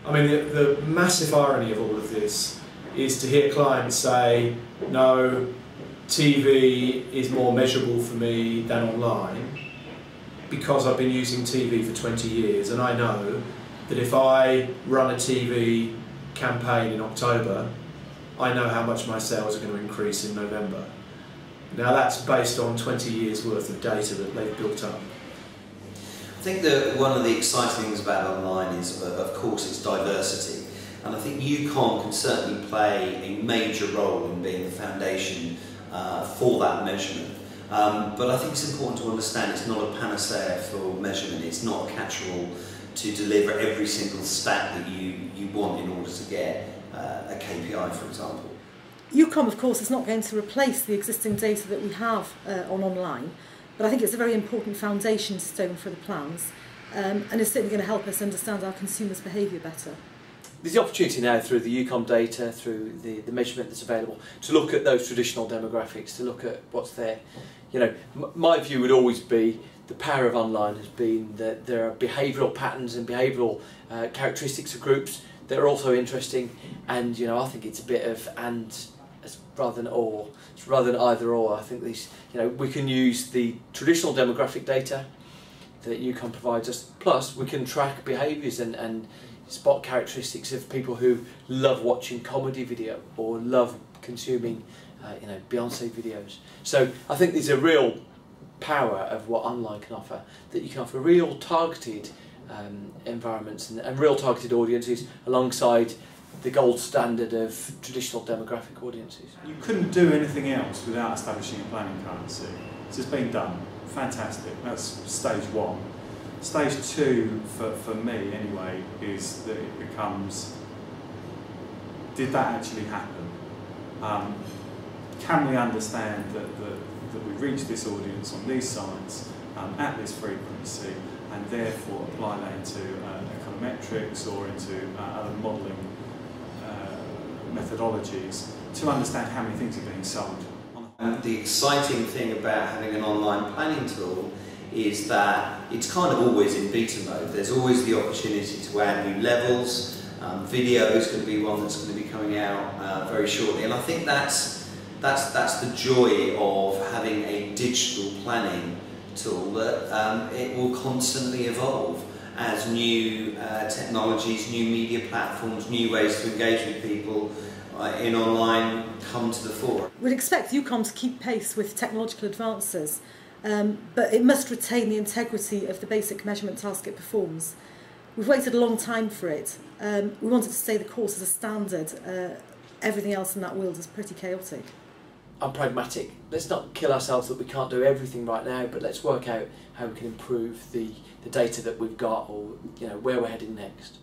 I mean, the massive irony of all of this is to hear clients say, no, TV is more measurable for me than online, because I've been using TV for 20 years and I know that if I run a TV campaign in October, I know how much my sales are going to increase in November. Now that's based on 20 years worth of data that they've built up. I think that one of the exciting things about online is, of course, its diversity. And I think UKOM can certainly play a major role in being the foundation for that measurement. But I think it's important to understand it's not a panacea for measurement. It's not a catch-all to deliver every single stat that you want in order to get a KPI, for example. UKOM, of course, is not going to replace the existing data that we have on online, but I think it's a very important foundation stone for the plans, and it's certainly going to help us understand our consumers' behaviour better. There's the opportunity now through the UKOM data, through the measurement that's available, to look at those traditional demographics, to look at what's there. You know, my view would always be the power of online has been that there are behavioural patterns and behavioural characteristics of groups that are also interesting, and you know, I think it's a bit of rather than or. It's rather than either or. I think these, you know, we can use the traditional demographic data that UKOM provides us, plus we can track behaviours and spot characteristics of people who love watching comedy video or love consuming you know, Beyonce videos. So I think there's a real power of what online can offer, that you can offer real targeted environments and real targeted audiences alongside the gold standard of traditional demographic audiences. You couldn't do anything else without establishing a planning currency. This has been done. Fantastic. That's stage one. Stage two, for me anyway, is that it becomes, did that actually happen? Can we understand that we reach this audience on these sites at this frequency, and therefore apply that into econometrics or into other modelling methodologies to understand how many things are being sold. And the exciting thing about having an online planning tool is that it's kind of always in beta mode. There's always the opportunity to add new levels. Video is going to be one that's going to be coming out very shortly, and I think that's the joy of having a digital planning tool, that it will constantly evolve as new technologies, new media platforms, new ways to engage with people in online come to the fore. We'd expect UKOM to keep pace with technological advances, but it must retain the integrity of the basic measurement task it performs. We've waited a long time for it. We wanted to stay the course as a standard. Everything else in that world is pretty chaotic. I'm pragmatic. Let's not kill ourselves that we can't do everything right now, but let's work out how we can improve the data that we've got, or you know, where we're heading next.